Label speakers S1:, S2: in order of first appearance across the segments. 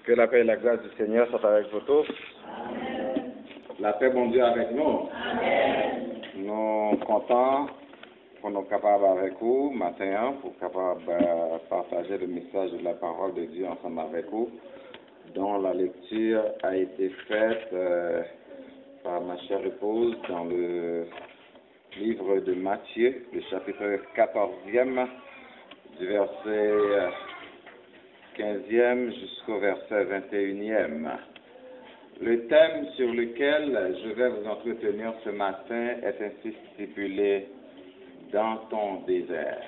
S1: Que la paix et la grâce du Seigneur soient avec vous tous. Amen. La paix, bon Dieu, avec nous. Amen. Nous sommes contents pour nous capables avec vous matin, pour capables partager le message de la parole de Dieu ensemble avec vous, dont la lecture a été faite par ma chère épouse dans le livre de Matthieu, le chapitre 14e, du verset 15e jusqu'au verset 21e. Le thème sur lequel je vais vous entretenir ce matin est ainsi stipulé: dans ton désert.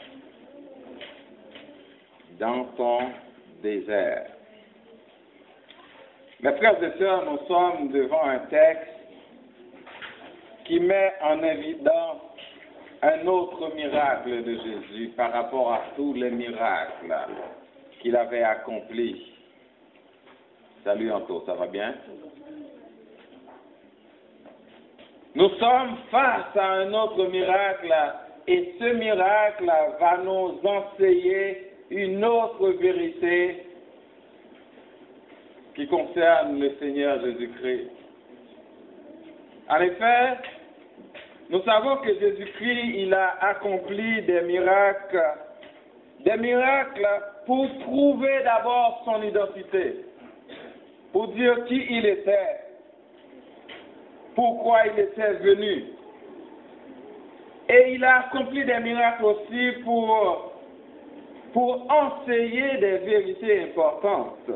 S1: Dans ton désert. Mes frères et sœurs, nous sommes devant un texte qui met en évidence un autre miracle de Jésus par rapport à tous les miracles qu'il avait accomplis. Salut Anto, ça va bien? Nous sommes face à un autre miracle et ce miracle va nous enseigner une autre vérité qui concerne le Seigneur Jésus-Christ. En effet, nous savons que Jésus-Christ, il a accompli des miracles pour prouver d'abord son identité, pour dire qui il était, pourquoi il était venu. Et il a accompli des miracles aussi pour enseigner des vérités importantes.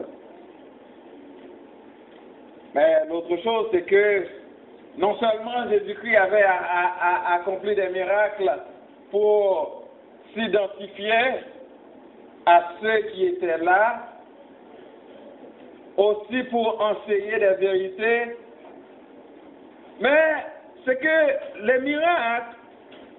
S1: Mais l'autre chose, c'est que non seulement Jésus-Christ avait accompli des miracles pour s'identifier à ceux qui étaient là, aussi pour enseigner des vérités, mais c'est que les miracles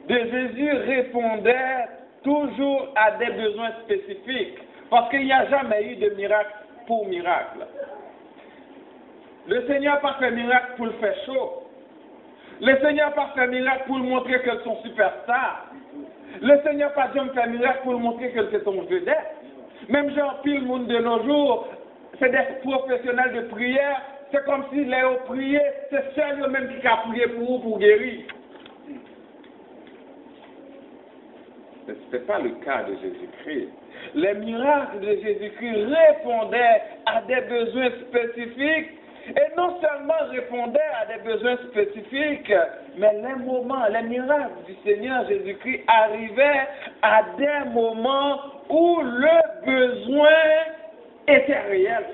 S1: de Jésus répondaient toujours à des besoins spécifiques, parce qu'il n'y a jamais eu de miracle pour miracle. Le Seigneur n'a pas fait miracle pour le faire chaud. Le Seigneur n'a pas fait miracle pour lui montrer que c'est son superstar. Le Seigneur n'a pas jamais fait miracle pour lui montrer que c'est son vedette. Même genre, pile le monde de nos jours, c'est des professionnels de prière. C'est comme si les ont prié, c'est seul eux-mêmes qui a prié pour vous, pour guérir. Mais ce n'était pas le cas de Jésus-Christ. Les miracles de Jésus-Christ répondaient à des besoins spécifiques. Et non seulement répondaient à des besoins spécifiques, mais les miracles du Seigneur Jésus-Christ arrivaient à des moments où le besoin était réel.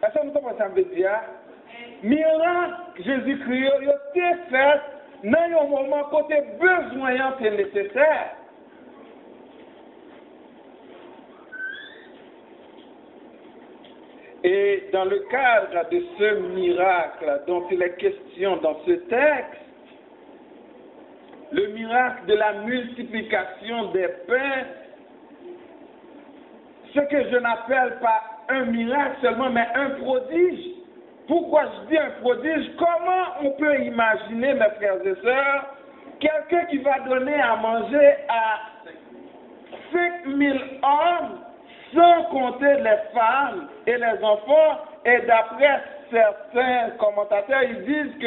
S1: Est-ce que nous comprenons ça veut dire? Miracle Jésus-Christ a été fait dans un moment côté besoin est nécessaire. Et dans le cadre de ce miracle dont il est question dans ce texte, le miracle de la multiplication des pains, ce que je n'appelle pas un miracle seulement, mais un prodige. Pourquoi je dis un prodige? Comment on peut imaginer, mes frères et sœurs, quelqu'un qui va donner à manger à 5000 hommes, sans compter les femmes et les enfants, et d'après certains commentateurs, ils disent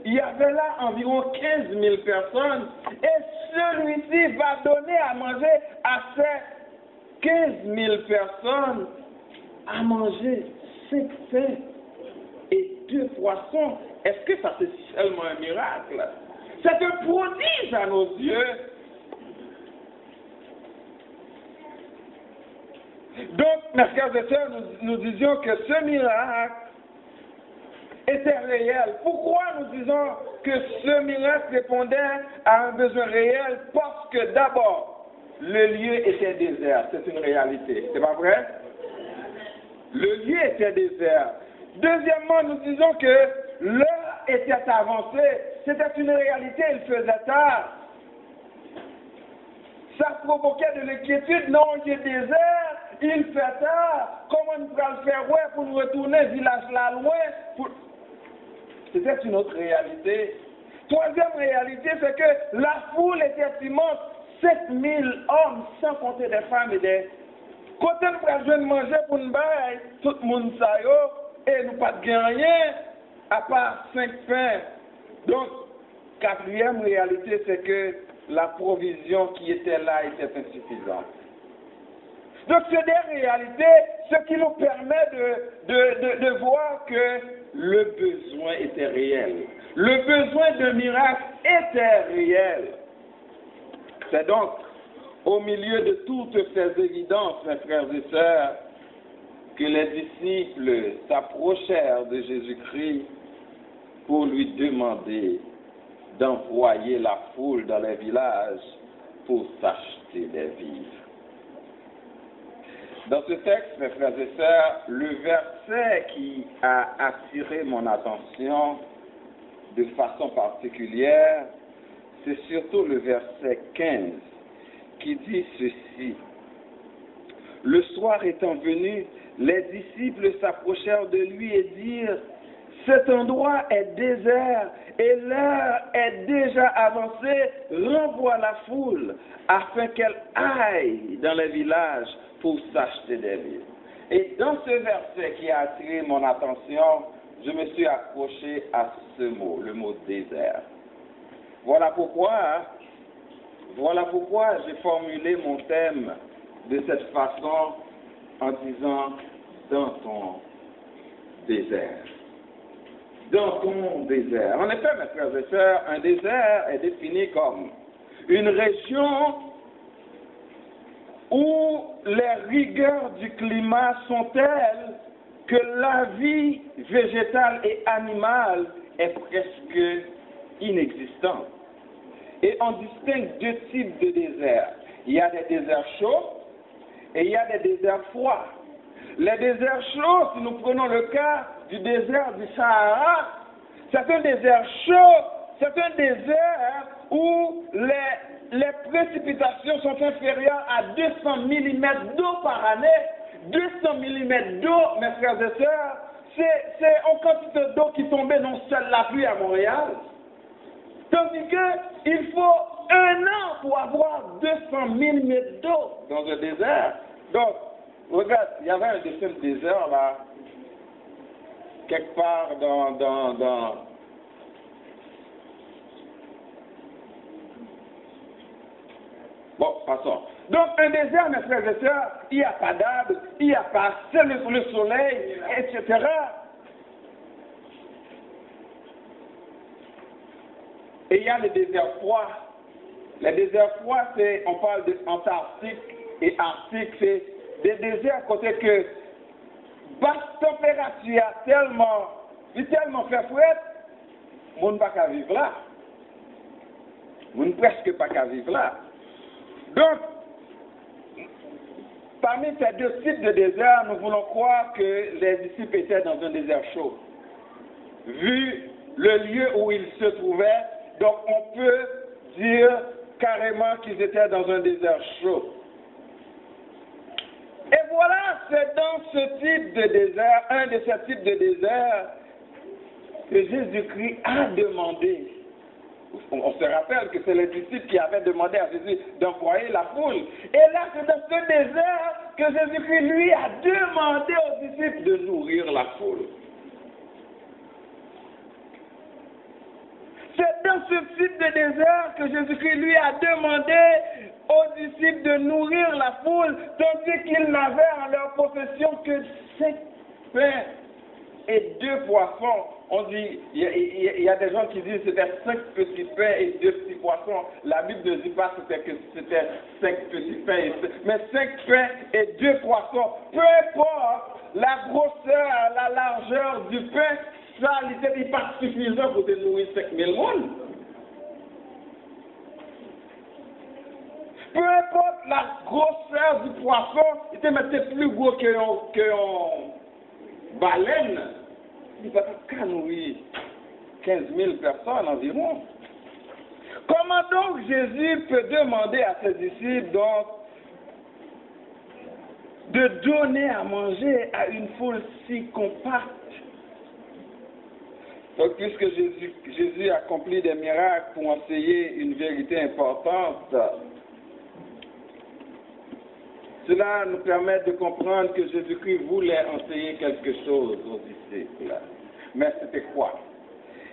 S1: qu'il y avait là environ 15 000 personnes, et celui-ci va donner à manger à ces 15 000 personnes, à manger 5 pains et 2 poissons. Est-ce que ça c'est seulement un miracle? C'est un prodige à nos yeux. Donc, mes frères et sœurs, nous disions que ce miracle était réel. Pourquoi nous disons que ce miracle répondait à un besoin réel? Parce que d'abord, le lieu était désert. C'est une réalité. C'est pas vrai? Le lieu était désert. Deuxièmement, nous disons que l'heure était avancée. C'était une réalité, il faisait tard. Ça provoquait de l'inquiétude. Non, il est désert. Il fait tard, comment nous allons le faire pour nous retourner village là loin? C'était une autre réalité. Troisième réalité, c'est que la foule était immense, 7000 hommes, sans compter des femmes et Quand on va jouer manger pour nous bailler, tout le monde sait, et nous pas de rien, à part 5 pains. Donc, quatrième réalité, c'est que la provision qui était là était insuffisante. Donc, c'est des réalités, ce qui nous permet de voir que le besoin était réel. Le besoin de miracle était réel. C'est donc au milieu de toutes ces évidences, mes frères et sœurs, que les disciples s'approchèrent de Jésus-Christ pour lui demander d'envoyer la foule dans les villages pour s'acheter des vivres. Dans ce texte, mes frères et sœurs, le verset qui a attiré mon attention de façon particulière, c'est surtout le verset 15 qui dit ceci. Le soir étant venu, les disciples s'approchèrent de lui et dirent, cet endroit est désert et l'heure est déjà avancée, renvoie la foule afin qu'elle aille dans les villages pour s'acheter des vivres. Et dans ce verset qui a attiré mon attention, je me suis accroché à ce mot, le mot désert. Voilà pourquoi j'ai formulé mon thème de cette façon en disant dans ton désert. Dans ton désert. En effet, mes frères et sœurs, un désert est défini comme une région où les rigueurs du climat sont telles que la vie végétale et animale est presque inexistante. Et on distingue deux types de déserts. Il y a des déserts chauds et il y a des déserts froids. Les déserts chauds, si nous prenons le cas du désert du Sahara, c'est un désert chaud, c'est un désert où les précipitations sont inférieures à 200 mm d'eau par année. 200 mm d'eau, mes frères et sœurs, c'est une quantité d'eau qui tombait dans seule la pluie à Montréal. Tandis qu'il faut 1 an pour avoir 200 mm d'eau dans un désert. Donc, regarde, il y avait un dessin de désert là, quelque part dans Bon, passons. Donc, un désert, mes frères et sœurs, il n'y a pas d'arbre, il n'y a pas le soleil, etc. Et il y a les déserts froids. Les déserts froids, on parle d'Antarctique et Arctique, c'est des déserts côté que basse température tellement fait frais, on ne peut pas vivre là. On ne presque pas qu'à vivre là. Donc, parmi ces deux types de déserts, nous voulons croire que les disciples étaient dans un désert chaud. Vu le lieu où ils se trouvaient, donc on peut dire carrément qu'ils étaient dans un désert chaud. Et voilà, c'est dans ce type de désert, un de ces types de déserts, que Jésus-Christ a demandé. On se rappelle que c'est les disciples qui avaient demandé à Jésus d'envoyer la foule. Et là, c'est dans ce désert que Jésus-Christ, lui, a demandé aux disciples de nourrir la foule. C'est dans ce type de désert que Jésus-Christ, lui, a demandé aux disciples de nourrir la foule, tandis qu'ils n'avaient en leur possession que 5 pains et 2 poissons. On dit, il y a des gens qui disent que c'était 5 petits pains et 2 petits poissons. La Bible ne dit pas que c'était 5 petits pains, mais 5 pains et 2 poissons. Peu importe la grosseur, la largeur du pain, ça n'était pas suffisant pour nourrir 5000 personnes. Peu importe la grosseur du poisson, il était plus gros qu'un baleine. Il ne peut pas nourrir 15 000 personnes environ. Comment donc Jésus peut demander à ses disciples donc de donner à manger à une foule si compacte? Donc, puisque Jésus accomplit des miracles pour enseigner une vérité importante, Cela nous permet de comprendre que Jésus-Christ voulait enseigner quelque chose aux disciples. Mais c'était quoi?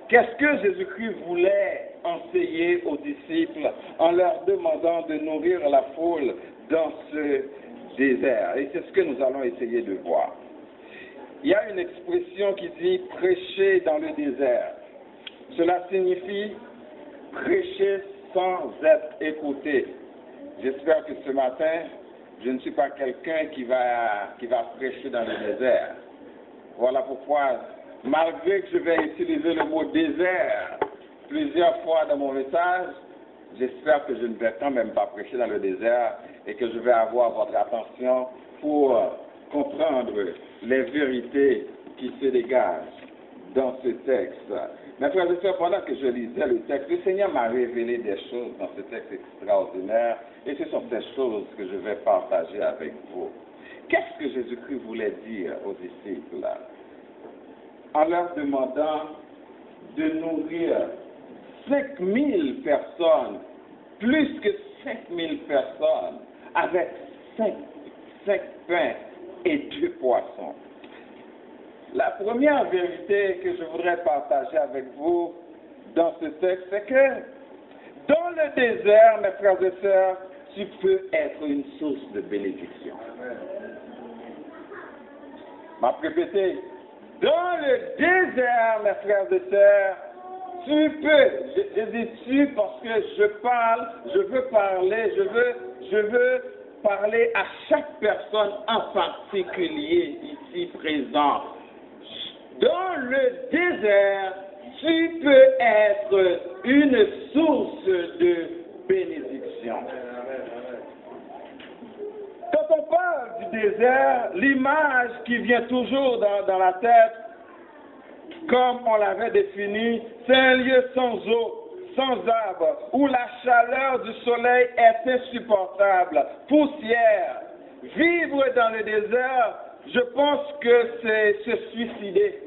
S1: Qu'est-ce que Jésus-Christ voulait enseigner aux disciples en leur demandant de nourrir la foule dans ce désert? Et c'est ce que nous allons essayer de voir. Il y a une expression qui dit « prêcher dans le désert ». Cela signifie prêcher sans être écouté. J'espère que ce matin, je ne suis pas quelqu'un qui va prêcher dans le désert. Voilà pourquoi, malgré que je vais utiliser le mot désert plusieurs fois dans mon message, j'espère que je ne vais quand même pas prêcher dans le désert et que je vais avoir votre attention pour comprendre les vérités qui se dégagent dans ce texte. Mes frères et sœurs, pendant que je lisais le texte, le Seigneur m'a révélé des choses dans ce texte extraordinaire et ce sont ces choses que je vais partager avec vous. Qu'est-ce que Jésus-Christ voulait dire aux disciples en leur demandant de nourrir 5000 personnes, plus que 5000 personnes, avec 5 pains et 2 poissons? La première vérité que je voudrais partager avec vous dans ce texte, c'est que dans le désert, mes frères et sœurs, tu peux être une source de bénédiction. M'a répété, dans le désert, mes frères et sœurs, tu peux, je dis tu parce que je veux parler à chaque personne en particulier ici présent. Dans le désert, tu peux être une source de bénédiction. Quand on parle du désert, l'image qui vient toujours dans la tête, comme on l'avait défini, c'est un lieu sans eau, sans arbres, où la chaleur du soleil est insupportable, poussière. Vivre dans le désert, je pense que c'est se suicider.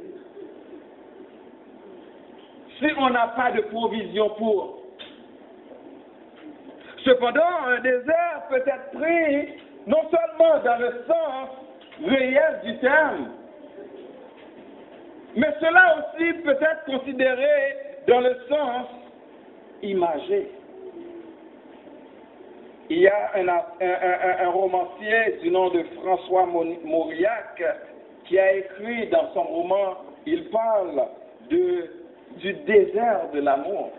S1: Si on n'a pas de provision pour. Cependant, un désert peut être pris non seulement dans le sens réel du terme, mais cela aussi peut être considéré dans le sens imagé. Il y a un romancier du nom de François Mauriac qui a écrit dans son roman, il parle du désert de l'amour.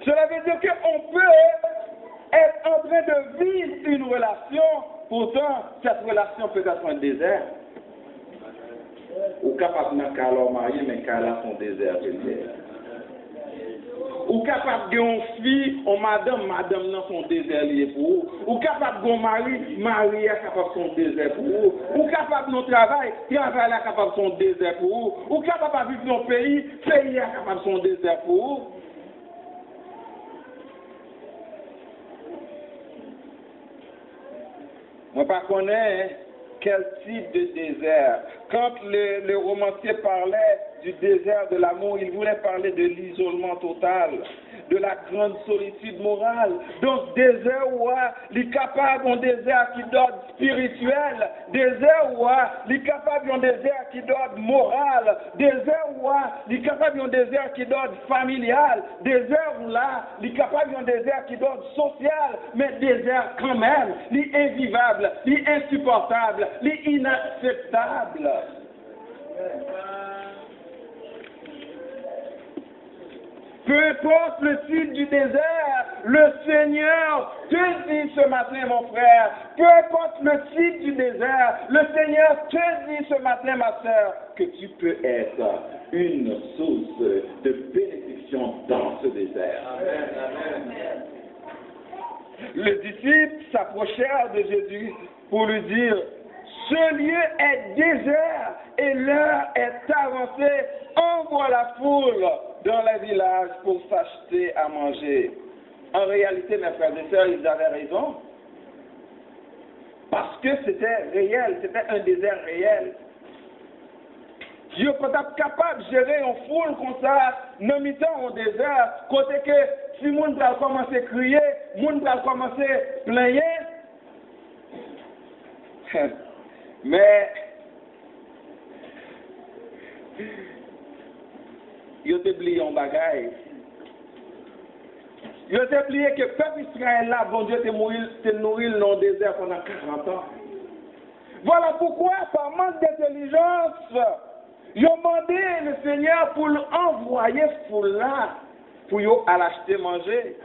S1: Cela veut dire qu'on peut être en train de vivre une relation, pourtant cette relation peut être un désert. Ou capable de faire marié, mais qu'elle a son désert peut-être. Ou capable de une fille, ou madame dans son désert lié pour vous. Ou capable de mari est capable de son désert pour vous. Ou capable de travail est capable de son désert pour vous. Ou capable de vivre dans le pays est capable de son désert pour vous. Moi, pas connais quel type de désert. Quand le romancier parlait du désert de l'amour, il voulait parler de l'isolement total, de la grande solitude morale. Donc, désert où il est capable d'un désert qui donne spirituel, désert où il est capable d'un désert qui donne moral, désert où il est capable d'un désert qui donne familial, désert où il est capable d'un désert qui donne social, mais désert quand même, il est invivable, il est insupportable, il est inacceptable. Peu importe le type du désert, le Seigneur te dit ce matin, mon frère, peu importe le type du désert, le Seigneur te dit ce matin, ma sœur, que tu peux être une source de bénédiction dans ce désert. Amen. Les disciples s'approchèrent de Jésus pour lui dire, ce lieu est désert et l'heure est avancée, envoie la foule dans les villages pour s'acheter à manger. En réalité, mes frères et sœurs, ils avaient raison. Parce que c'était réel, c'était un désert réel. Dieu n'est pas capable de gérer une foule comme ça, non mi-temps au désert, côté que si le monde va commencer à crier, le monde va commencer à plaigner, Mais, ils ont oublié un bagage. Ils ont oublié que le peuple Israël là, bon Dieu, t'es nourri dans le désert pendant 40 ans. Voilà pourquoi, par manque d'intelligence, ils ont demandé le Seigneur pour l'envoyer ce foule-là, pour aller acheter manger.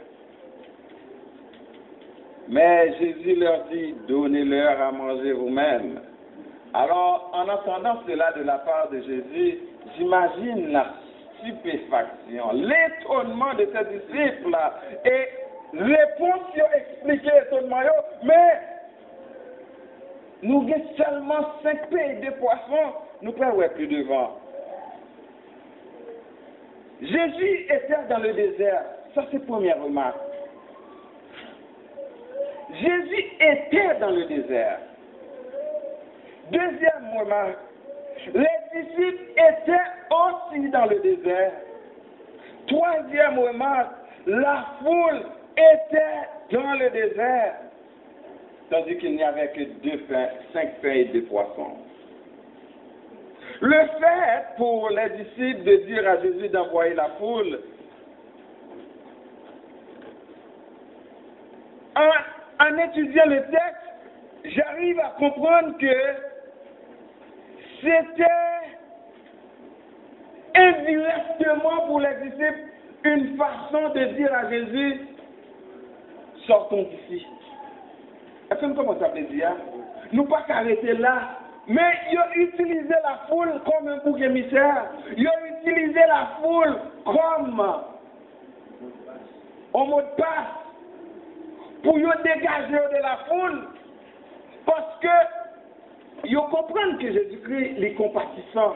S1: Mais Jésus leur dit, donnez-leur à manger vous-même. Alors, en entendant cela de la part de Jésus, j'imagine la stupéfaction, l'étonnement de ses disciples, et réponse qui ont expliqué l'étonnement, mais nous avons seulement 5 pains et 2 poissons, nous ne pouvons plus devant. Jésus était dans le désert, ça c'est la première remarque. Jésus était dans le désert. Deuxième remarque, les disciples étaient aussi dans le désert. Troisième remarque, la foule était dans le désert, tandis qu'il n'y avait que 5 pains et 2 poissons. Le fait pour les disciples de dire à Jésus d'envoyer la foule, en étudiant le texte, j'arrive à comprendre que c'était indirectement pour les disciples une façon de dire à Jésus, sortons d'ici. Est-ce que nous commençons à dire? Nous pas qu'arrêter là, mais ils ont utilisé la foule comme un bouc émissaire. Ils ont utilisé la foule comme un mot de passe pour nous dégager de la foule, parce que ils comprennent que Jésus-Christ est compatissant.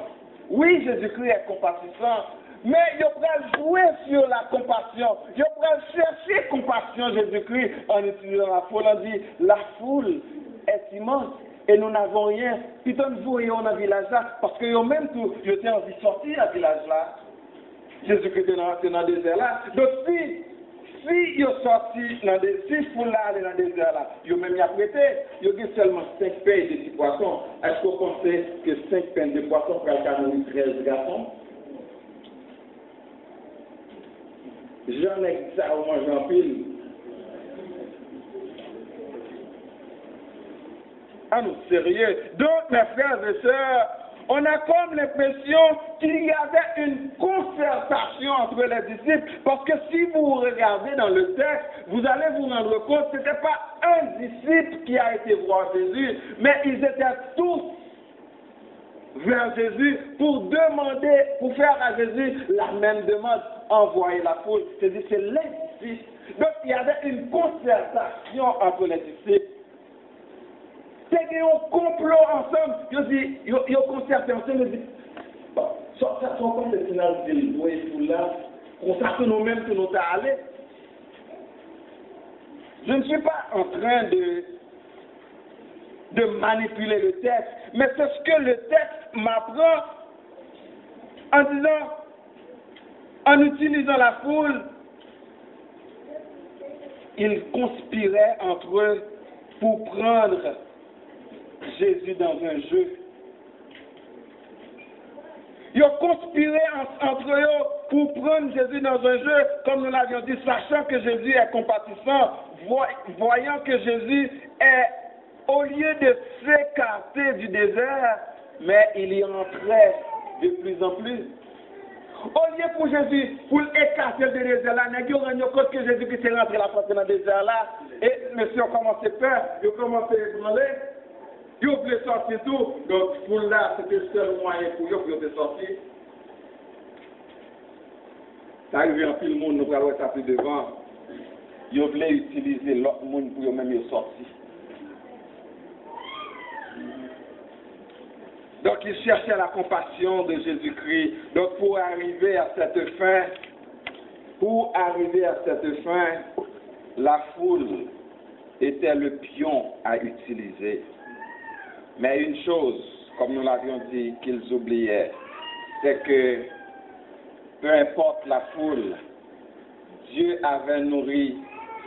S1: Oui, Jésus-Christ est compatissant, mais ils peuvent jouer sur la compassion. Ils peuvent chercher compassion Jésus-Christ en utilisant la foule. On dit, la foule est immense et nous n'avons rien. Puis nous voyons dans le village là, parce que eux même tout, ils étaient envie de sortir à village là. Jésus-Christ est dans le désert là. Donc si ils sont sortis dans des six foules là, dans le désert là, ils ont même apprêté, ils ont seulement 5 pains et 2 petits poissons. Est-ce que vous pensez que 5 pains et 2 poissons pour nourrir 13 garçons? J'en ai ça au moins j'en pile. Ah non, sérieux. Donc, mes frères et sœurs, on a comme l'impression qu'il y avait une concertation entre les disciples, parce que si vous regardez dans le texte, vous allez vous rendre compte que ce n'était pas un disciple qui a été voir Jésus, mais ils étaient tous vers Jésus pour demander, pour faire à Jésus la même demande, envoyer la foule. C'est-à-dire, c'est les disciples. Donc, il y avait une concertation entre les disciples. C'est qu'ils ont complot ensemble. Ils ont concerté ensemble. Ils disent, bon, ça sont comme des finales de louer tout là, consacre nous-mêmes que nous sommes allés. Je ne suis pas en train de manipuler le texte, mais c'est ce que le texte m'apprend en disant, en utilisant la foule, ils conspiraient entre eux pour prendre Jésus dans un jeu. Ils ont conspiré entre eux pour prendre Jésus dans un jeu, comme nous l'avions dit, sachant que Jésus est compatissant, voyant que Jésus est, au lieu de s'écarter du désert, mais il y entrait de plus en plus. Au lieu pour Jésus, pour écarter le désert là, nous avons rendu compte que Jésus qui s'est rentré dans le désert là, et monsieur a commencé à peur, il a commencé à ébranler. Ils ont voulu sortir tout, donc pour là, c'était le seul moyen pour eux de sortir. Ça arrive en pile monde, nous allons ça plus devant. Ils ont voulu utiliser l'autre monde pour eux-mêmes sortir. Donc ils cherchaient la compassion de Jésus-Christ. Donc pour arriver à cette fin, la foule était le pion à utiliser. Mais une chose, comme nous l'avions dit, qu'ils oubliaient, c'est que peu importe la foule, Dieu avait nourri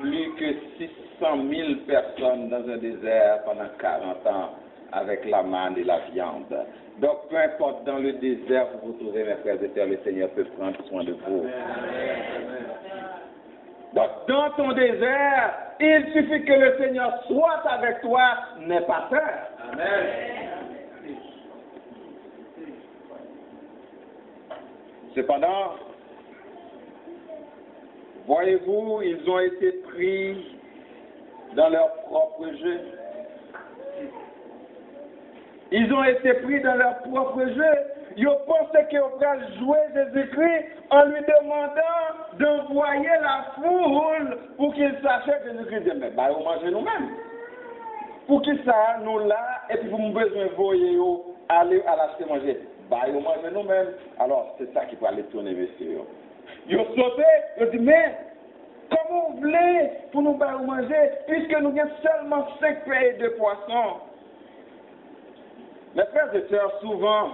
S1: plus que 600 000 personnes dans un désert pendant 40 ans. avec la manne et la viande. Donc, peu importe dans le désert vous vous trouvez, mes frères et sœurs, le Seigneur peut prendre soin de vous. Donc, dans ton désert, il suffit que le Seigneur soit avec toi, n'aie pas peur. Amen. Cependant, voyez-vous, ils ont été pris dans leur propre jeu. Ils ont été pris dans leur propre jeu. Ils pensaient qu'ils allaient jouer Jésus-Christ en lui demandant d'envoyer la foule pour qu'ils sachent que Jésus-Christ dit, mais bah, on mange nous-mêmes. Pour qui ça, nous là, et puis vous avez besoin de voyer, aller à l'acheter manger. Bah, on mange nous-mêmes. Alors, c'est ça qui peut aller tourner, messieurs. Ils ont sauté, ils ont dit, mais comment vous voulez pour nous manger, puisque nous avons seulement 5 pains de poissons. Mes frères et sœurs, souvent,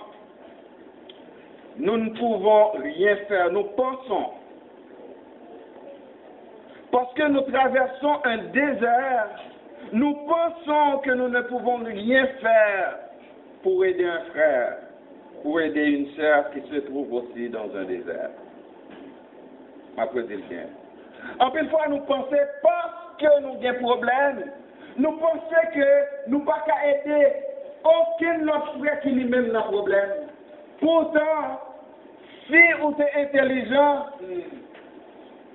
S1: nous ne pouvons rien faire, nous pensons. Parce que nous traversons un désert, nous pensons que nous ne pouvons rien faire pour aider un frère, pour aider une sœur qui se trouve aussi dans un désert. Après, c'est bien. En plus, fois, nous pensons parce que nous avons des problèmes, nous pensons que nous ne pouvons pas aider aucun autre frère qui lui-même n'a problème. Pourtant, si vous êtes intelligent,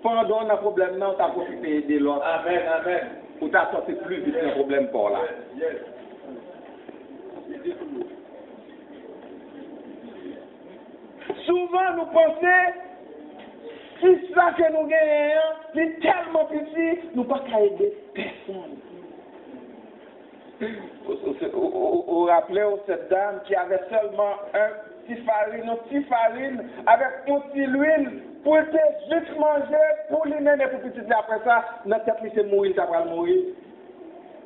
S1: pendant un problème, non, tu as profité d'aider l'autre. Amen, amen. Ou tu as sorti plus vite un problème pour là. Yes. Souvent, nous pensons, si ça que nous gagnons, c'est tellement petit, nous ne pouvons pas aider personne. Vous rappelez cette dame qui avait seulement un petit farine avec un petit huile pour juste manger pour lui-même et pour petit. Après ça, notre tête lui c'est mourir, ça va mourir.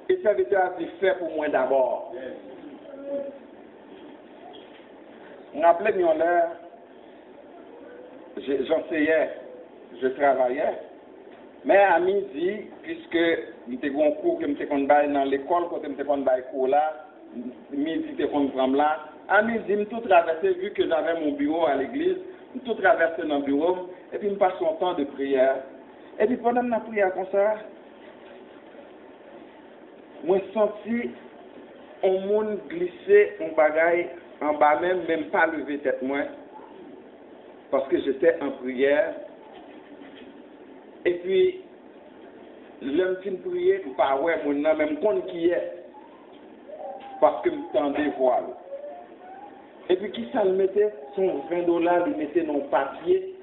S1: Et le serviteur a dit fait pour moi d'abord. Vous rappelez mon heure, j'enseignais, je travaillais. Mais à midi, puisque j'étais un cours que j'étais dans l'école, quand j'étais dans le cours là, midi j'étais là, à midi, je tout traversé, vu que j'avais mon bureau à l'église, je tout traversé dans le bureau, et puis je passe mon temps de prière. Et puis pendant ma prière comme ça, moi senti un monde glisser un bagaille en bas même pas lever tête moi, parce que j'étais en prière. Et puis, l'homme qui priait, pas ouais, mon nom, même compte qui est, parce que je tendais voile. Et puis, qui ça le mettait? Son $20, il mettait dans le papier,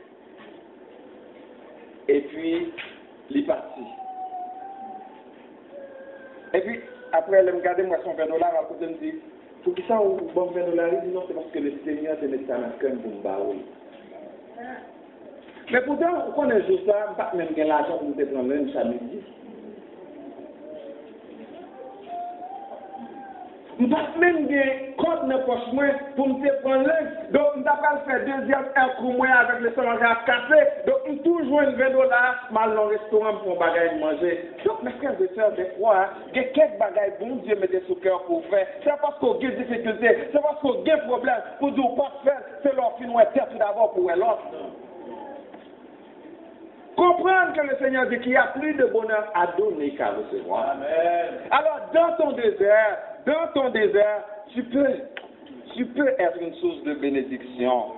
S1: et puis, il est parti. Et puis, après, elle me regardait, moi, son $20, à côté, elle me dit, pour qui ça, ou bon $20? Il dit non, c'est parce que le Seigneur te met ça dans le cœur pour me barrer. Mais pourtant, on connaît juste ça, pas même que l'argent pour te prendre un samedi. Je ne pas même que compte ne poche moins pour me prendre l'un. Donc, je ne pas faire deuxième un coup moins avec le salaire à café. Donc, je toujours $20 mal dans le restaurant pour un bagage manger. Donc, mes frères et sœurs, des fois, il y a quelques bagages bon Dieu mettez sous cœur pour faire. C'est parce qu'on a des difficultés, c'est parce qu'on a des problèmes. Pour ne pas faire, c'est leur fin ou tête tout d'abord pour l'autre. Comprendre que le Seigneur dit qu'il y a plus de bonheur à donner qu'à recevoir. Amen. Alors, dans ton désert, tu peux être une source de bénédiction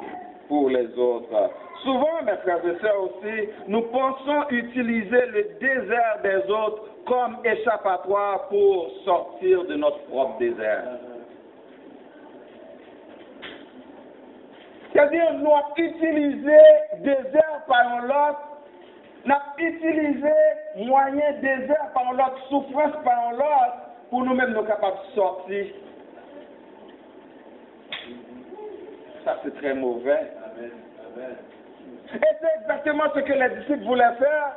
S1: pour les autres. Souvent, mes frères et sœurs aussi, nous pensons utiliser le désert des autres comme échappatoire pour sortir de notre propre désert. C'est-à-dire, nous avons utilisé désert par l'autre. Nous avons utilisé moyen désert par l'autre, souffrance par l'autre, pour nous-mêmes nous capables de sortir. Ça, c'est très mauvais. Amen. Amen. Et c'est exactement ce que les disciples voulaient faire.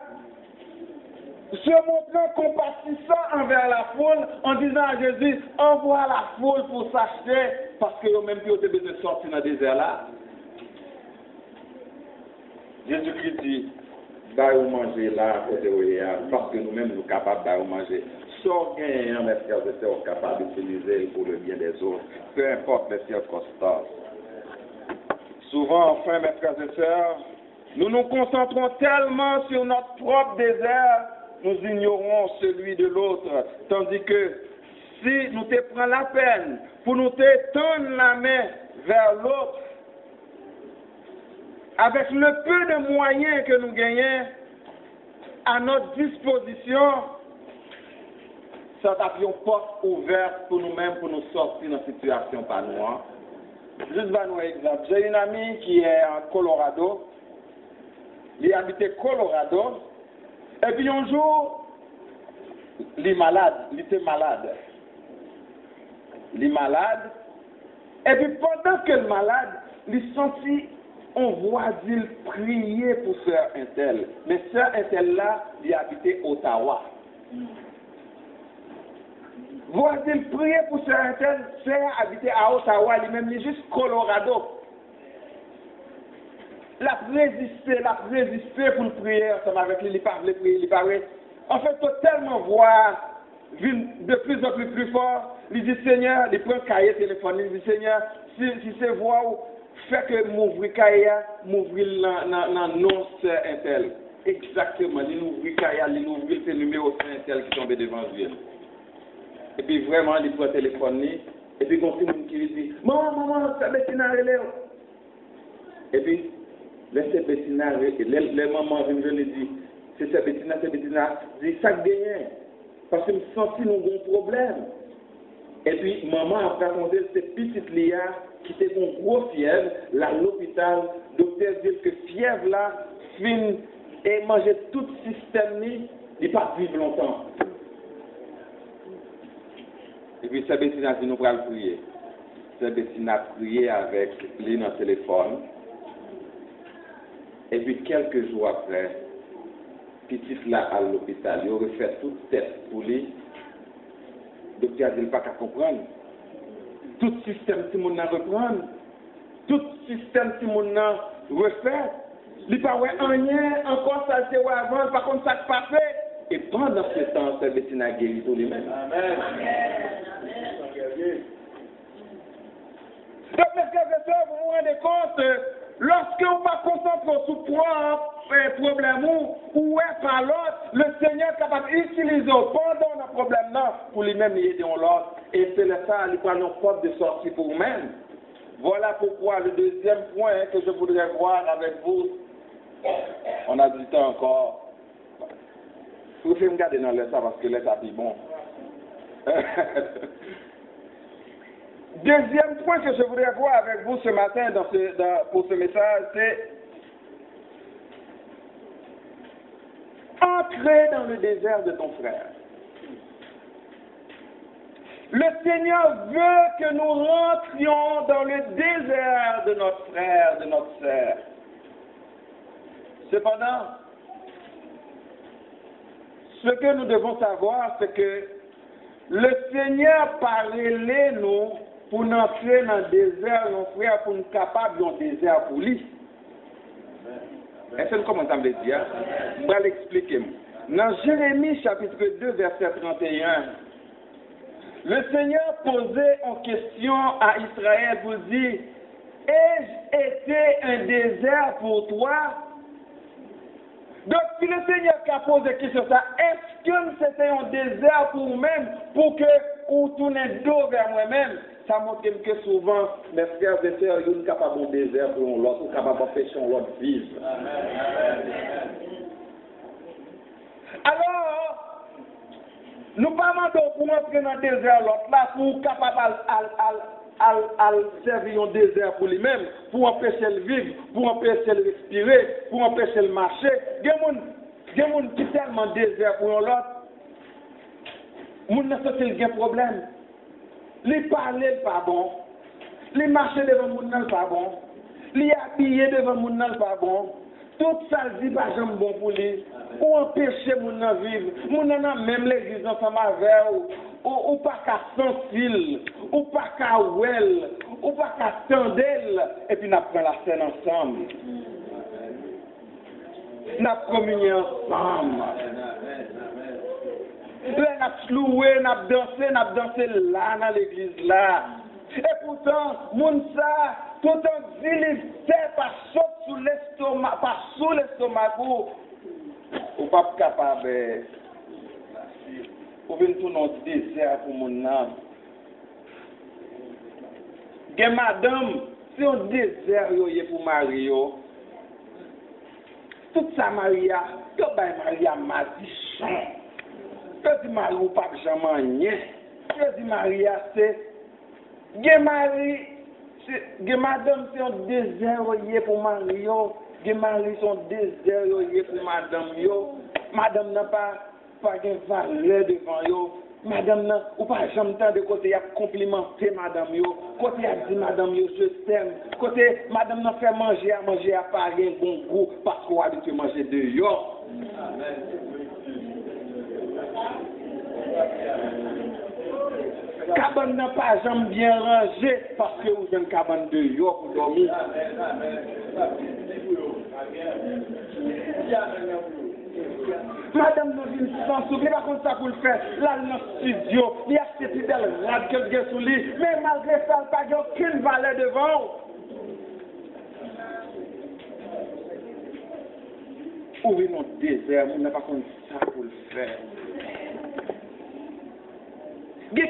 S1: Se montrant compatissant envers la foule, en disant à Jésus, envoie la foule pour s'acheter, parce qu'ils ont même plus besoin de sortir dans le désert là. Jésus-Christ dit, bah, vous manger là, à côté où il y a, parce que nous-mêmes, nous sommes capables de manger. sont gagnants, mes frères et sœurs, capables d'utiliser pour le bien des autres, peu importe les circonstances. Souvent, enfin, mes frères et sœurs, nous nous concentrons tellement sur notre propre désert, nous ignorons celui de l'autre. Tandis que si nous te prenons la peine pour nous te tendre la main vers l'autre, avec le peu de moyens que nous gagnons à notre disposition, ça tape une porte ouverte pour nous-mêmes, pour nous sortir dans une situation pas nous. Juste un exemple. J'ai une amie qui est en Colorado. Il habitait Colorado. Et puis un jour, il est malade. Il était malade. Il est malade. Et puis pendant que le malade, il sentit, on voit dire prier pour sœur Intel. Mais sœur Intel là, il habitait Ottawa. Voisin prier pour sœur Intel, sœur habitait à Ottawa, lui-même, il est juste Colorado. La résister pour le prier ensemble avec lui, il parlait prier, il parlait. En fait, totalement voir, de plus en plus fort, il dit Seigneur, il prend le cahier téléphone, il dit Seigneur, si c'est voix, fait que m'ouvrir le cahier, m'ouvrir dans non sœur Intel. Exactement, il ouvre le cahier, il ouvre le numéro sœur Intel qui tombe devant lui. Et puis vraiment, il prend le téléphone, et puis il y a quelqu'un qui lui dit Maman, ça Bettina relève. Et puis, laissez Bettina, les mamans viennent lui dire c'est ça Bettina, dit ça gagne. Parce que je me sens que nous avons un problème. Et puis, maman a raconté cette petite Léa qui était une grosse fièvre, là, à l'hôpital, le docteur dit que fièvre là, fin, et manger tout le système, il ne va pas vivre longtemps. Et puis, c'est Bettina qui nous va le prier. C'est Bettina a prié avec lui dans le téléphone. Et puis, quelques jours après, petite là à l'hôpital, il aurait fait toute tête pour lui. Le docteur n'a pas qu'à comprendre. Tout système qui moun nan reprendre, tout système qui moun nan refait, il n'y a pas rien encore ça c'est avant, par contre ça pas fait. Et pendant ce temps, c'est Bettina guéri tout lui-même. Amen. Donc, mes frères et sœurs, vous vous rendez compte, lorsque vous ne pas concentré sur le problème ou est par l'autre, le Seigneur est capable d'utiliser pendant le problème pour lui-même aider l'autre. Et c'est ça, il prend nos portes de sortie pour vous-même. Voilà pourquoi le deuxième point que je voudrais voir avec vous, on a du temps encore. Vous pouvez me garder dans le ça parce que là, ça dit bon. Deuxième point que je voudrais voir avec vous ce matin pour ce message, c'est entrer dans le désert de ton frère. Le Seigneur veut que nous rentrions dans le désert de notre frère, de notre sœur. Cependant, ce que nous devons savoir, c'est que le Seigneur parlait nous pour entrer dans le désert, nos frères, pour nous capables d'un désert pour lui. Est-ce que vous commencez à me le dire? Je vais l'expliquer. Dans Jérémie chapitre 2, verset 31, le Seigneur posait en question à Israël pour dire, ai-je été un désert pour toi? Donc, si le Seigneur qui a posé la question, est-ce que c'était un désert pour vous-même, pour que vous tournez dos vers moi-même? Ça montre que souvent, mes frères et sœurs, ils sont capables de désert pour l'autre, ils sont capables d'empêcher l'autre de vivre. Alors, nous ne parlons pas pour entrer dans le désert l'autre là, pour capable de servir un désert pour lui-même, pour empêcher le vivre, pour empêcher le respirer, pour empêcher le marcher. Il y a des gens qui sont tellement désert pour l'autre, ils n'ont pas problème. Les parler pas bon, les marcher devant le monde pas bon, les habiller devant le monde pas bon. Tout ça dit pas jamais bon pour lui. Ou empêcher mon de vivre. Mon même l'église ensemble avec ou pas qu'à sentir, ou pas qu'à ouel, ou pas qu'à tendel, et puis nous prenons la scène ensemble. Nous communions ensemble. Là, on a loué, on a dansé là, dans l'église là. Et pourtant, moun ça, tout en dit, pas sous l'estomac, ou pas capable, ou venir tout notre désert pour mon âme. Gen madame, si on désert pour Mario, tout ça Maria, yo bay Maria madichon. Yo di Mario pas jamais rien. Yo di Maria c'est gen madame c'est un désert pour Mario. Gen Marie son désert pour madame yo. Madame n'a pas de valeur devant yo. Madame nan, ou pas jamais temps de côté y a complimenté madame yo, côté y a dit madame yo je t'aime, côté madame nan fait manger à pas un bon goût parce qu'on a habitué manger de yo. Cabane n'a pas jamais bien rangé parce que vous avez une cabane de yo pour dormir. Madame nous dit sans souffler, pas comme ça pour le faire. Là, dans le studio, il y a ces petites rades que je sous lui, mais malgré ça, il n'y a aucune valeur devant. Ouvrez notre désert, on n'a pas comme ça pour le faire. Il y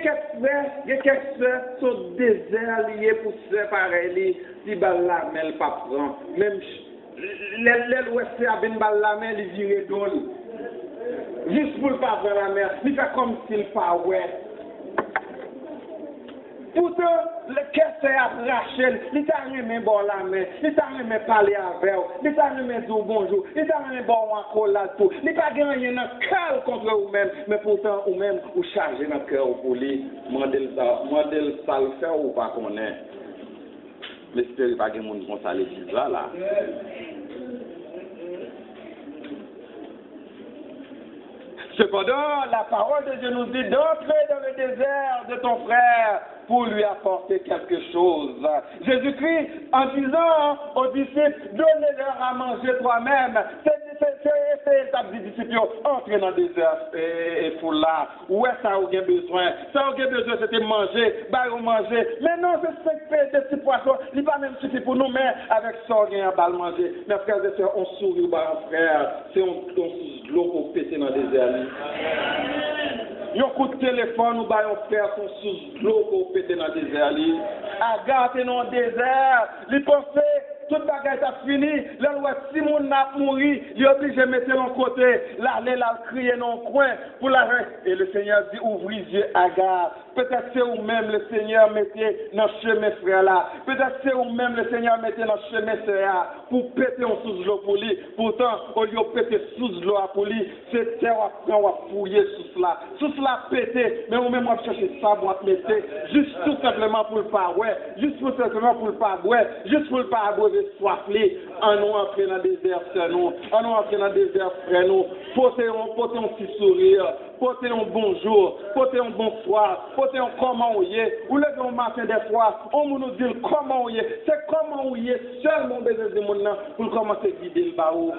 S1: a quelques sont désert lié pour se pareil, si la mer pas prend. Même l'ouest a bien la mer, il vire d'eau. Juste pour ne pas voir la mer, il fait comme s'il pas ouais. Pourtant, le cœur s'est arraché, il t'a remis bon la main, il t'a remis parler avec vous, il t'a remis dire bonjour, il t'a remis bon accolade tout, il t'a gagné dans le cœur contre vous-même, mais pourtant, vous-même, vous chargez dans le cœur pour lui, modèle ça le fait ou pas qu'on est. Mais j'espère pas que les gens vont s'aller là. Cependant, la parole de Dieu nous dit d'entrer dans le désert de ton frère pour lui apporter quelque chose. Jésus-Christ, en disant aux disciples, donnez-leur à manger toi-même. C'est l'étape des disciples, entrer dans le désert et pour là. Où est-ce que vous avez besoin? Ça vous avez besoin, c'était manger, manger. Mais non, c'est 5 petits poissons. Il n'est pas même suffit pour nous, mais avec ça, on a un manger. Mes frères et sœurs, on sourit, frère. C'est un l'eau pour péter dans le désert. Yon coup de téléphone, nous allons faire son sous l'eau pour péter dans le désert. Agathe dans le désert, il pensait toute bagaille a fini. Là, si mon n'a mouru, il est obligé de mettre l'autre côté. Là, là, crier dans le coin pour la et le Seigneur dit ouvrez les yeux, Agathe. Peut-être c'est vous-même le Seigneur mettez dans le chemin frère là. Peut-être c'est vous-même le Seigneur mettez dans le chemin frère pour péter en sous l'eau pour lui. Pourtant, au lieu de péter sous l'eau pour lui, c'est terre à fouiller sous cela. Sous cela péter, mais vous-même vous cherchez ça pour mettre juste tout simplement pour le pas ouais, juste tout simplement pour le pas ouais, juste pour le pas abreuver soif li. En nous entrer dans le désert frère nous, en nous entrer dans le désert frère nous, porter un petit sourire, porter un bonjour, porter un bonsoir, porter un comment on y est, ou levez un matin des fois, on nous dit comment on y est, c'est comment on y est, seulement besoin de mon nom pour commencer à guider le baou.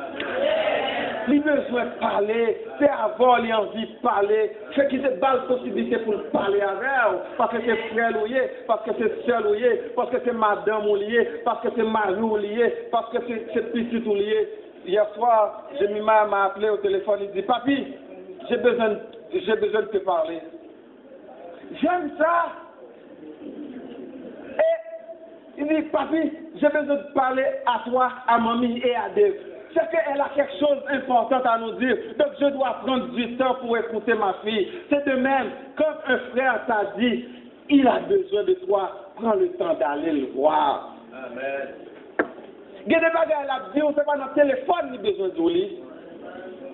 S1: Il besoin de parler, c'est avant il a envie de parler, c'est qu'il te balle possibilité pour parler avec elle, parce que c'est frère lié, parce que c'est soeur lié, parce que c'est madame lié, parce que c'est mari lié, parce que c'est petit lié. Hier soir, Jemima m'a appelé au téléphone, il dit papi, j'ai besoin de te parler. J'aime ça. Et il dit papi, j'ai besoin de parler à toi, à mamie et à Dave. C'est qu'elle a quelque chose d'important à nous dire. Donc je dois prendre du temps pour écouter ma fille. C'est de même, quand un frère t'a dit, il a besoin de toi, prends le temps d'aller le voir. Amen. Il y a des bagages à dire, c'est pas notre téléphone qui a besoin de lui.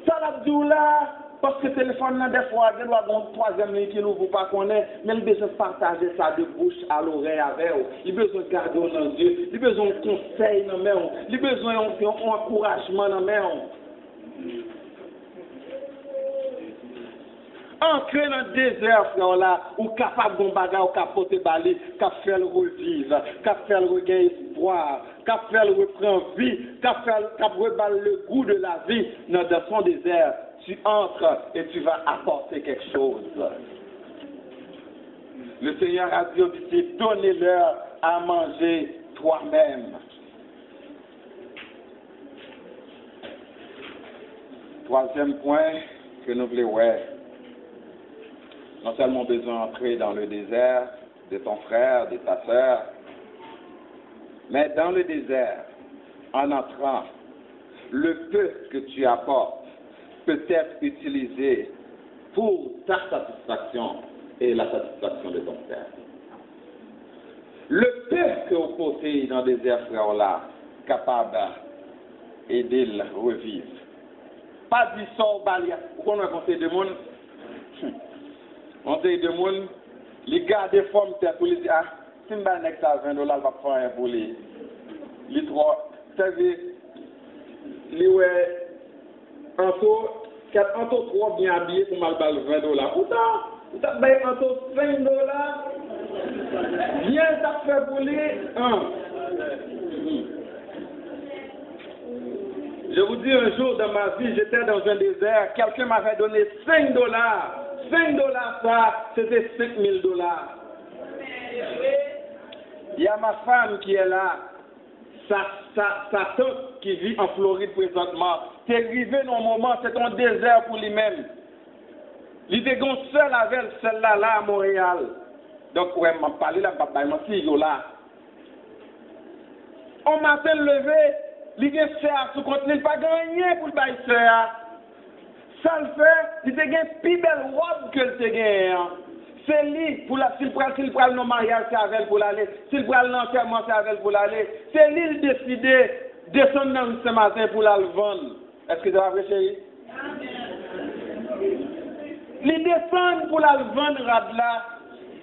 S1: Ça l'a dit là, parce que le téléphone, des fois, il doit avoir une troisième ligne qui nous vous pas connaît, mais il a besoin de partager ça de bouche à l'oreille avec vous. Il a besoin de garder dans les yeux, il a besoin de conseils dans les mains, il a besoin d'encouragement dans les mains. Entrer dans le désert, frère, là, ou capable de bagarre, ou capoter balai, cap faire le revivre, cap faire le regain espoir, cap faire le reprendre vie, cap reballer le goût de la vie dans son désert.
S2: tu entres et tu vas apporter quelque chose. Le Seigneur a dit aux disciples, donnez-leur à manger toi-même. Troisième point que nous voulons voir. Non seulement besoin d'entrer dans le désert de ton frère, de ta sœur, mais dans le désert, en entrant, le peu que tu apportes peut être utilisé pour ta satisfaction et la satisfaction de ton frère. Le peu que vous portez dans le désert, frère, là, capable d'aider le revivre. Pas du sort balia. Vous connaissez un conseil de monde? Conseil de monde, les gars des formes, pour les dire, ah, si je vais $20, je vais faire un pour les. Les trois, ça veut dire, les ouais, en tout, trois bien habillés pour mal $20. Pourtant, vous avez en tout $5. Bien, ça fait pour les un. Je vous dis, un jour dans ma vie, j'étais dans un désert, quelqu'un m'avait donné $5. $5, ça, c'était $5,000. Il y a ma femme qui est là, sa tante qui vit en Floride présentement. C'est arrivé dans un moment, c'est un désert pour lui-même. Il était seul avec celle-là là à Montréal. Donc, ouais, m'a parlé là, papa, m'a dit, là. On matin levé, il a fait à ce contenu, il n'a pas gagné pour le bail. Ça le fait, il a une plus belle robe que le gagné. C'est lui, pour la, s'il prend le mariage, c'est avec pour l'aller. S'il prend l'enterrement, c'est avec pour l'aller. C'est lui qui a décidé de descendre dans ce matin pour la vendre. Est-ce que vous avez chéri? Il descend pour la vendre, Radla.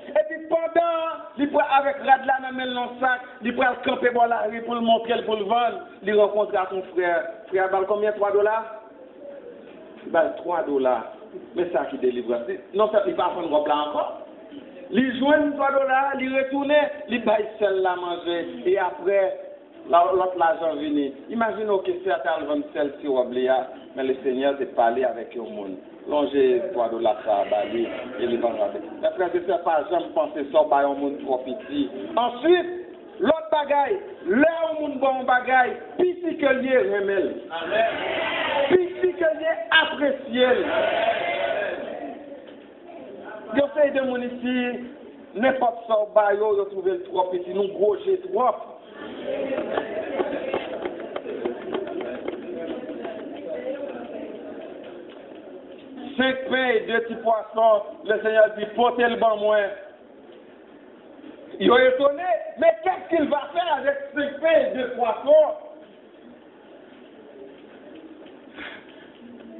S2: Et puis pendant, il prend avec Radla dans le sac, il prend le camper pour la rue pour le montrer, pour le vendre. Il rencontre son frère. Frère, il combien? $3? Il va $3. Mais ça qui délivre. Non, ça, il va prendre robe là encore. Il joue $3, il retourne, il baille celle-là manger. Et après, l'autre l'argent venu. Imaginez que c'est à vendre celle-ci au Bléa, mais le Seigneur s'est parlé avec le monde. Longer $3 ça à Bali et les vendre avec. Mais frère, je ne sais pas, j'aime penser ça, par un monde trop petit. Ensuite, l'autre bagaille, là où monde bon bagaille, pis que lié remel. Pis que lié apprécié. Je fais de mon ici, n'importe ça, bayo, je trouve le trop petit, nous gros, j'ai trop. Cinq pains et 2 petits poissons, le Seigneur dit, portez le banc moins. Il est étonné, mais qu'est-ce qu'il va faire avec 5 pains et 2 poissons?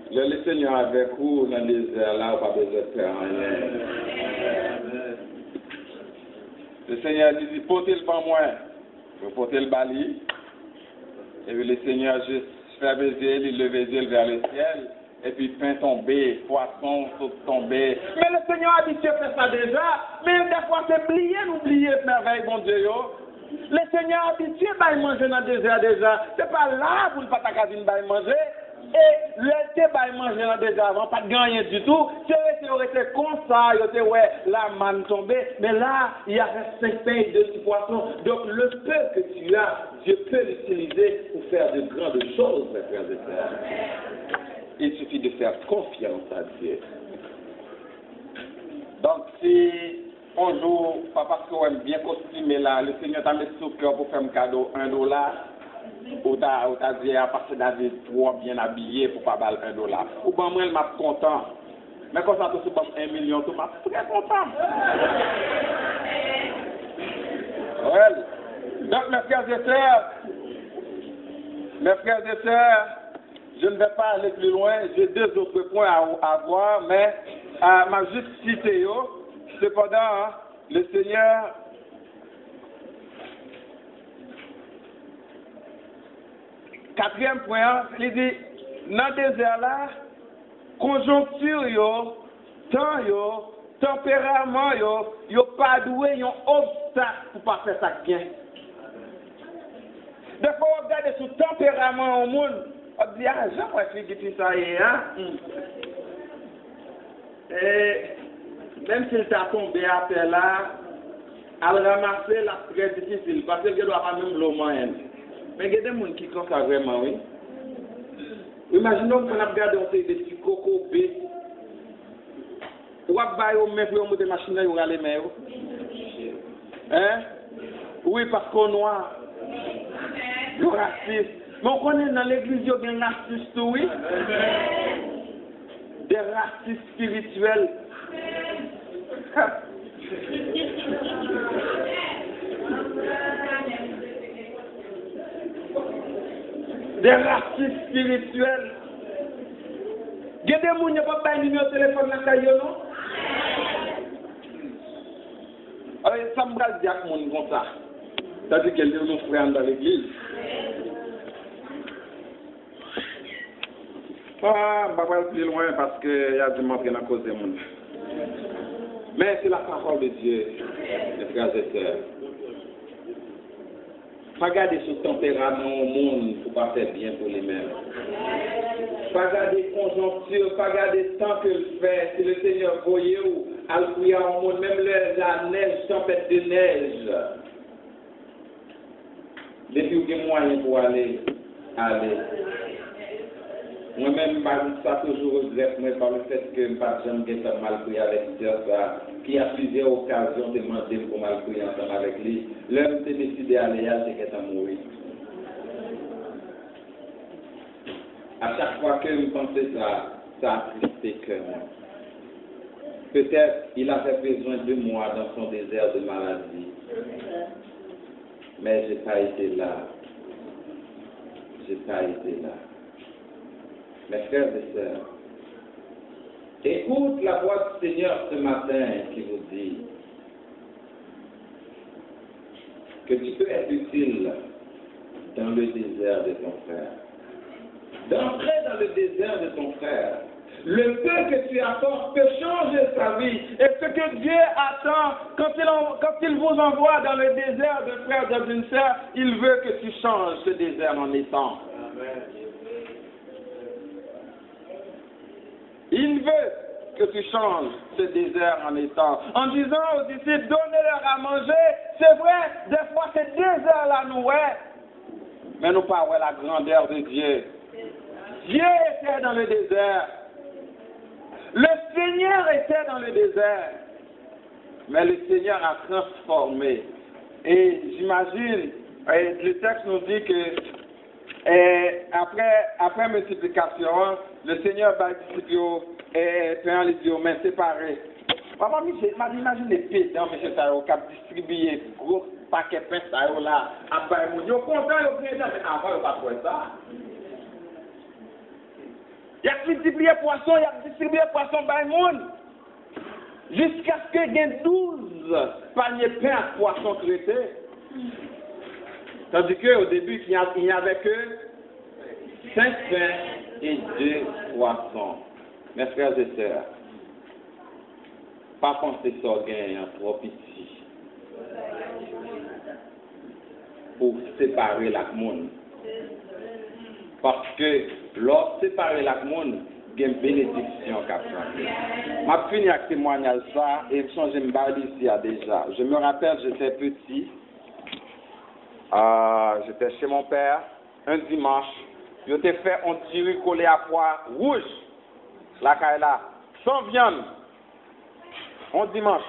S2: Le Seigneur avec vous dans le désert, là, pas besoin de faire rien. Le Seigneur dit, portez le banc moins. Vous portez le bali. Et puis le Seigneur juste fait baiser, il lève les yeux vers le ciel. Et puis pain tombé, poisson tombé. Mais le Seigneur a dit que fait ça déjà. Mais des fois c'est oublier merveille, bon Dieu. Le Seigneur a dit que manger dans le désert déjà. C'est pas là pour le patacazine manger. Et l'été manger dans le désert avant, pas de gagner du tout. C'est aurait été comme ça, il aurait ouais, la manne tombée. Mais là, il y a 5 pains et 2 petits poissons. Donc le peu que tu as, Dieu peut l'utiliser pour faire de grandes choses, mes frères et sœurs. Il suffit de faire confiance à Dieu. Donc, si un jour, pas parce qu'on aime bien costumé là, le Seigneur t'a mis sous cœur pour faire un cadeau $1, ou t'as dit à partir d'avis trop bien habillé pour pas baller $1. Ou ben moi, je suis content. Mais quand ça te passe 1 million, tu m'as très content. Ouais. Donc, mes frères et sœurs, je ne vais pas aller plus loin, j'ai 2 autres points à voir, mais m'a juste cité. Cependant, le Seigneur, quatrième point, il dit, dans le désert là, conjoncture, temps, tempérament, yo pas doué, yon obstacle pour pas faire ça bien. Des fois, on regarde sur tempérament au monde.
S1: On dit, ah, j'aimerais faire ça et hein. Et même s'il t'a tombé à terre là, à le ramasser, là, c'est très difficile parce qu'il ne doit pas même l'eau moyenne. Mais il y a des gens qui font ça vraiment, oui. Imaginons qu'on a regardé des petits cocos B. Ou à bailler au même pour monter machine ou aller mais hein? Oui, parce qu'on noir. Le racisme. Mais on connaît dans l'église, il y a des racistes, oui. Des racistes spirituels. Des racistes spirituels. Il y a des gens qui n'ont pas de numéro de téléphone dans la non? Alors, ça me va dire que mon comme ça. C'est-à-dire qu'elle est nos frères dans l'église. Ah, je ne vais pas aller plus loin parce qu'il y a du monde qui a causé mon. Mais c'est la parole de Dieu, mes frères et sœurs. Pas garder ce tempérament au monde pour pas faire bien pour les mêmes. Pas garder conjoncture, pas garder le temps que le fait. Si le Seigneur voyait ou à le prier au monde, même la neige, tempête de neige. Depuis qu'il y a moyen pour aller. Moi-même, ça toujours regrette par le fait que je n'ai pas jamais mal prié avec Dieu, qui a plusieurs occasions de demander pour mal prier ensemble avec lui. L'homme s'est décidé d'aller à ce qu'il est mourir. À chaque fois que je pensais ça a tristé que moi. Peut-être il avait besoin de moi dans son désert de maladie. Mais je n'ai pas été là. Mes frères et sœurs, écoute la voix du Seigneur ce matin qui vous dit que tu peux être utile dans le désert de ton frère. D'entrer dans le désert de ton frère. Le peu que tu apportes peut changer sa vie. Et ce que Dieu attend, quand il vous envoie dans le désert de frère, dans une sœur, il veut que tu changes ce désert en étant. Amen. Il veut que tu changes ce désert en étant. En disant aux disciples, donnez-leur à manger. C'est vrai, des fois ce désert-là nous est. Mais nous pas la grandeur de Dieu. Dieu était dans le désert. Le Seigneur était dans le désert. Mais le Seigneur a transformé. Et j'imagine, le texte nous dit que après multiplication, le Seigneur va distribuer et prend les yeux aux mains séparées. Maman, j'imagine les pédants, M. Tayo, qui a distribué gros paquets de pain Tayo là, à Baïmoun. Ils sont contents, ils mais avant, ils n'ont pas fait ça. Il a multiplié poisson, il a distribué poisson Baïmoun. Jusqu'à ce qu'il y ait 12 paniers de pain à poisson traités. Tandis qu'au début, il n'y avait que 5 pains et 2 poissons. Mes frères et sœurs, pas penser ça gagne trop petit pour séparer la monde. Parce que lorsque séparer la monde, il y a une bénédiction qu'a fait. Je finis avec témoignage ça et je me parle ici déjà. Je me rappelle, j'étais petit. J'étais chez mon père un dimanche. Je t'ai fait un tiri collé à pois rouge, la caille là, sans viande, un dimanche.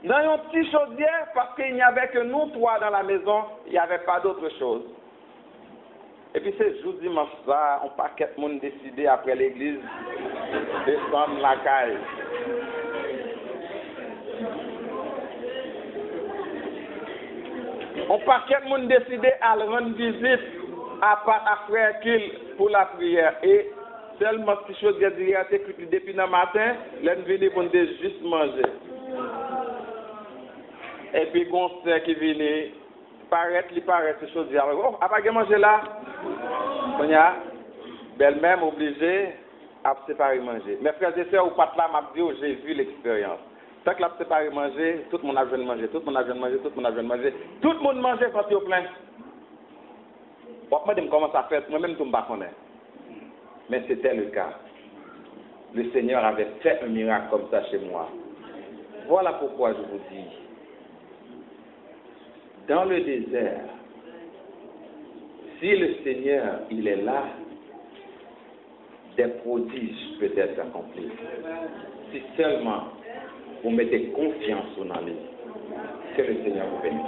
S1: Dans un petit chaudière, parce qu'il n'y avait que nous trois dans la maison, il n'y avait pas d'autre chose. Et puis c'est jour dimanche ça, on paquet de monde décidé après l'église descendre la caille. On paquet de monde décidé à rendre visite à frère Kill pour la prière. Et seulement si chose que j'ai dit depuis le matin, l'on vient pour juste manger. Et puis on sait qui vient, paraît ces choses. Oh, après manger là, on y a belle-mère obligée à séparer manger. Mes frères et sœurs, ou pas là, m'a dit, j'ai vu l'expérience. Tant que la séparé manger, tout le monde a besoin de manger, tout le monde a besoin de manger, tout le monde a besoin de manger. Tout le monde mangeait quand il est plein. Moi, je commence à faire, moi-même, je ne me connais pas.
S2: mais c'était le cas. Le Seigneur avait fait un miracle comme ça chez moi. Voilà pourquoi je vous dis, dans le désert, si le Seigneur, il est là, des prodiges peuvent être accomplis. Si seulement vous mettez confiance en lui, que le Seigneur vous bénisse.